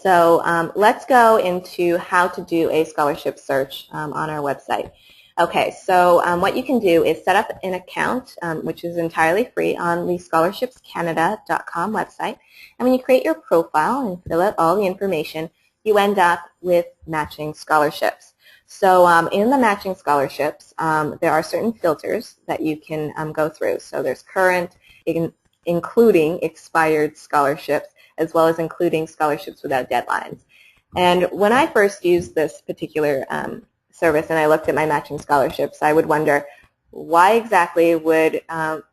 So let's go into how to do a scholarship search on our website. Okay, so what you can do is set up an account, which is entirely free, on the scholarshipscanada.com website. And when you create your profile and fill out all the information, you end up with matching scholarships. So in the matching scholarships, there are certain filters that you can go through. So there's current, including expired scholarships, as well as including scholarships without deadlines. And when I first used this particular service and I looked at my matching scholarships, I would wonder, why exactly would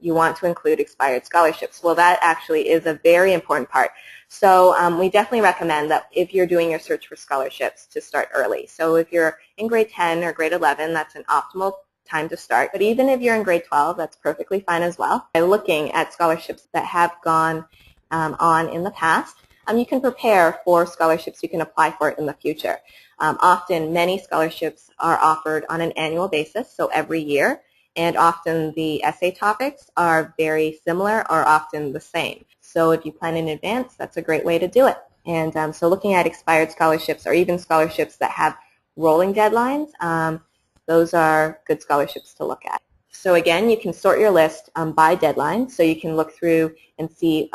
you want to include expired scholarships? Well, that actually is a very important part. So we definitely recommend that if you're doing your search for scholarships, to start early. So if you're in grade 10 or grade 11, that's an optimal time to start. But even if you're in grade 12, that's perfectly fine as well. By looking at scholarships that have gone on in the past, you can prepare for scholarships you can apply for in the future. Often many scholarships are offered on an annual basis, so every year, and often the essay topics are very similar or often the same. So if you plan in advance, that's a great way to do it. And so looking at expired scholarships or even scholarships that have rolling deadlines, those are good scholarships to look at. So again, you can sort your list by deadline, so you can look through and see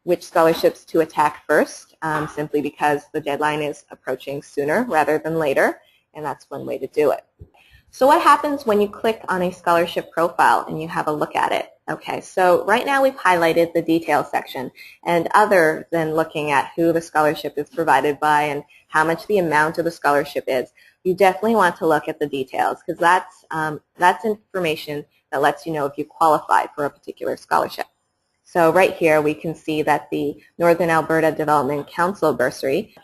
which scholarships to attack first, simply because the deadline is approaching sooner rather than later, and that's one way to do it. So what happens when you click on a scholarship profile and you have a look at it? Okay, so right now we've highlighted the details section, and other than looking at who the scholarship is provided by and how much the amount of the scholarship is, you definitely want to look at the details, because that's information that lets you know if you qualify for a particular scholarship. So right here we can see that the Northern Alberta Development Council bursary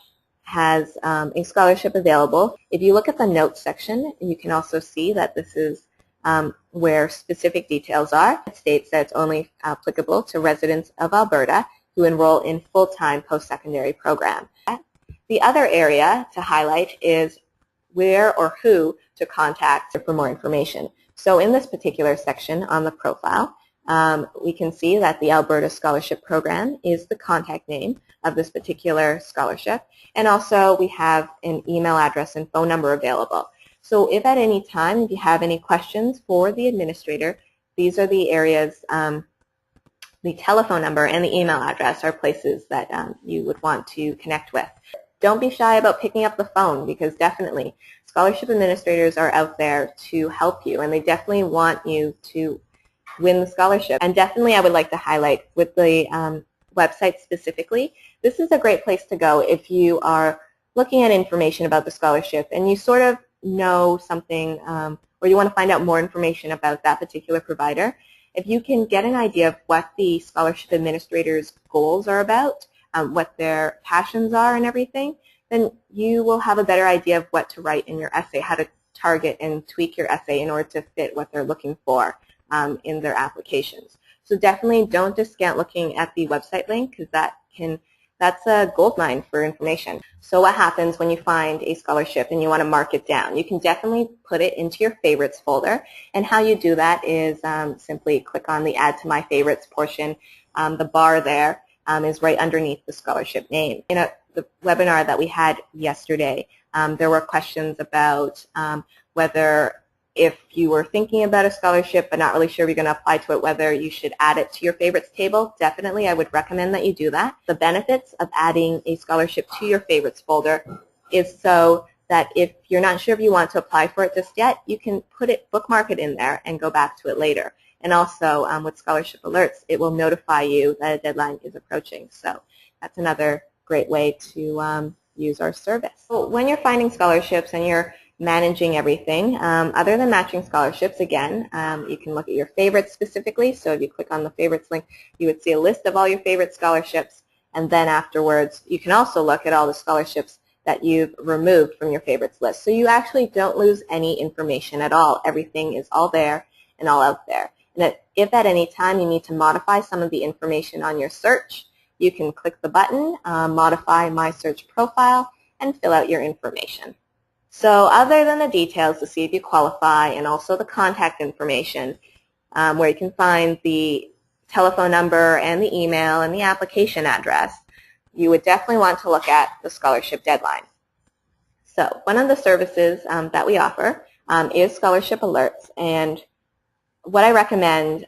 has a scholarship available. If you look at the notes section, you can also see that this is where specific details are. It states that it's only applicable to residents of Alberta who enroll in full-time post-secondary program. The other area to highlight is where or who to contact for more information. So in this particular section on the profile, we can see that the Alberta Scholarship Program is the contact name of this particular scholarship, and also we have an email address and phone number available. So if at any time if you have any questions for the administrator, these are the areas, the telephone number and the email address are places that you would want to connect with. Don't be shy about picking up the phone, because definitely scholarship administrators are out there to help you, and they definitely want you to win the scholarship. And definitely I would like to highlight with the website specifically, this is a great place to go if you are looking at information about the scholarship and you sort of know something or you want to find out more information about that particular provider. If you can get an idea of what the scholarship administrator's goals are about, what their passions are and everything, then you will have a better idea of what to write in your essay, how to target and tweak your essay in order to fit what they're looking for in their applications. So definitely don't discount looking at the website link, because that's a goldmine for information. So what happens when you find a scholarship and you want to mark it down? You can definitely put it into your favorites folder, and how you do that is simply click on the Add to My Favorites portion. The bar there is right underneath the scholarship name. In the webinar that we had yesterday, there were questions about whether, if you were thinking about a scholarship but not really sure if you're going to apply to it, whether you should add it to your favorites table. Definitely, I would recommend that you do that. The benefits of adding a scholarship to your favorites folder is so that if you're not sure if you want to apply for it just yet, you can bookmark it in there and go back to it later. And also with scholarship alerts, it will notify you that a deadline is approaching. So that's another great way to use our service. So when you're finding scholarships and you're managing everything, other than matching scholarships, again, you can look at your favorites specifically. So if you click on the favorites link, you would see a list of all your favorite scholarships, and then afterwards you can also look at all the scholarships that you've removed from your favorites list. So you actually don't lose any information at all. Everything is all there and all out there. And if at any time you need to modify some of the information on your search, you can click the button, Modify My Search Profile, and fill out your information. So other than the details to see if you qualify, and also the contact information, where you can find the telephone number and the email and the application address, you would definitely want to look at the scholarship deadline. So one of the services that we offer is Scholarship Alerts, and what I recommend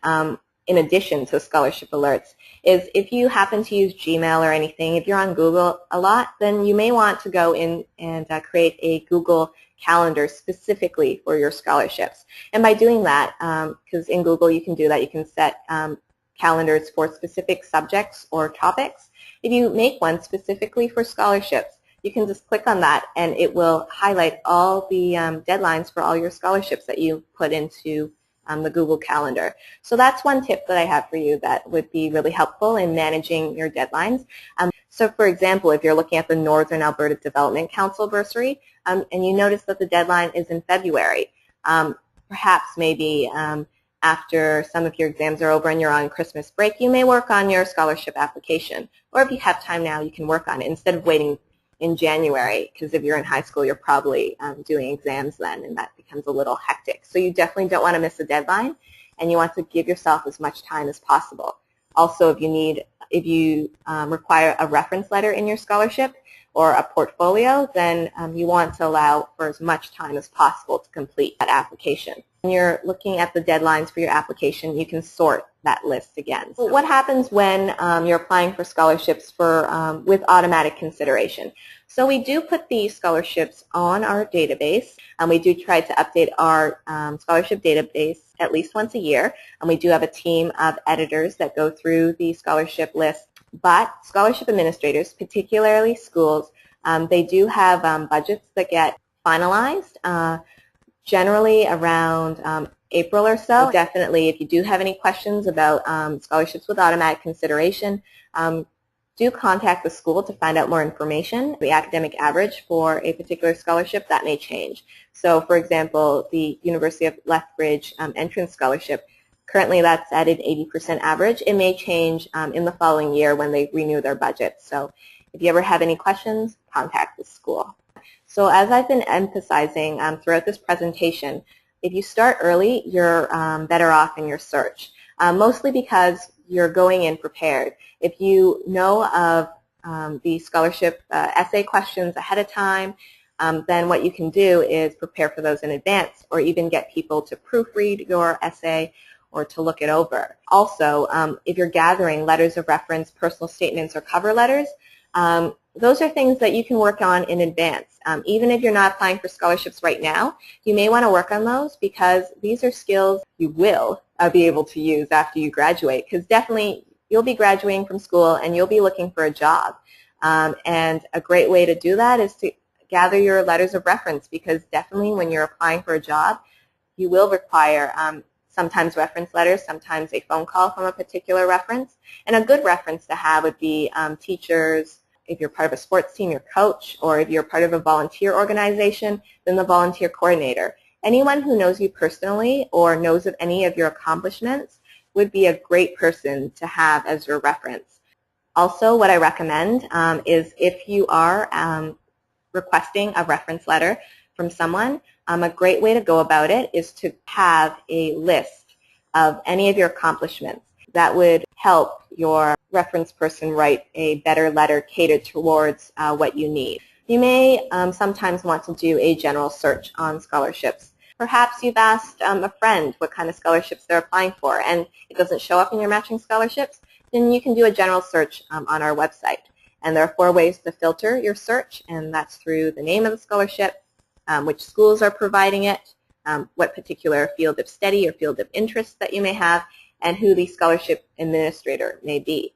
in addition to Scholarship Alerts is if you happen to use Gmail or anything, if you're on Google a lot, then you may want to go in and create a Google Calendar specifically for your scholarships. And by doing that, because in Google you can do that, you can set calendars for specific subjects or topics. If you make one specifically for scholarships, you can just click on that and it will highlight all the deadlines for all your scholarships that you put into the Google Calendar. So that's one tip that I have for you that would be really helpful in managing your deadlines. So for example, if you're looking at the Northern Alberta Development Council bursary and you notice that the deadline is in February, perhaps maybe after some of your exams are over and you're on Christmas break, you may work on your scholarship application. Or if you have time now, you can work on it instead of waiting in January, because if you're in high school, you're probably doing exams then, and that becomes a little hectic. So you definitely don't want to miss a deadline, and you want to give yourself as much time as possible. Also, if you require a reference letter in your scholarship or a portfolio, then you want to allow for as much time as possible to complete that application. When you're looking at the deadlines for your application, you can sort that list again. So what happens when you're applying for scholarships with automatic consideration? So we do put the scholarships on our database, and we do try to update our scholarship database at least once a year, and we do have a team of editors that go through the scholarship list. But scholarship administrators, particularly schools, they do have budgets that get finalized generally around April or so. Definitely, if you do have any questions about scholarships with automatic consideration, do contact the school to find out more information. The academic average for a particular scholarship, that may change. So for example, the University of Lethbridge entrance scholarship, currently that's at an 80% average. It may change in the following year when they renew their budget. So if you ever have any questions, contact the school. So as I've been emphasizing throughout this presentation, if you start early, you're better off in your search, mostly because you're going in prepared. If you know of the scholarship essay questions ahead of time, then what you can do is prepare for those in advance, or even get people to proofread your essay or to look it over. Also, if you're gathering letters of reference, personal statements, or cover letters, those are things that you can work on in advance. Even if you're not applying for scholarships right now, you may want to work on those, because these are skills you will be able to use after you graduate, because definitely you'll be graduating from school and you'll be looking for a job. And a great way to do that is to gather your letters of reference, because definitely when you're applying for a job, you will require sometimes reference letters, sometimes a phone call from a particular reference. And a good reference to have would be teachers. If you're part of a sports team, your coach, or if you're part of a volunteer organization, then the volunteer coordinator. Anyone who knows you personally or knows of any of your accomplishments would be a great person to have as your reference. Also, what I recommend is if you are requesting a reference letter from someone, a great way to go about it is to have a list of any of your accomplishments. That would help your reference person write a better letter catered towards what you need. You may sometimes want to do a general search on scholarships. Perhaps you've asked a friend what kind of scholarships they're applying for, and it doesn't show up in your matching scholarships, then you can do a general search on our website. And there are 4 ways to filter your search, and that's through the name of the scholarship, which schools are providing it, what particular field of study or field of interest that you may have, and who the scholarship administrator may be.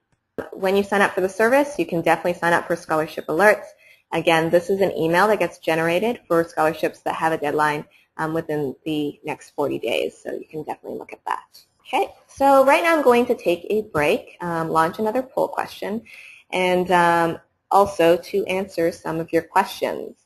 When you sign up for the service, you can definitely sign up for Scholarship Alerts. Again, this is an email that gets generated for scholarships that have a deadline within the next 40 days, so you can definitely look at that. Okay, so right now I'm going to take a break, launch another poll question, and also to answer some of your questions.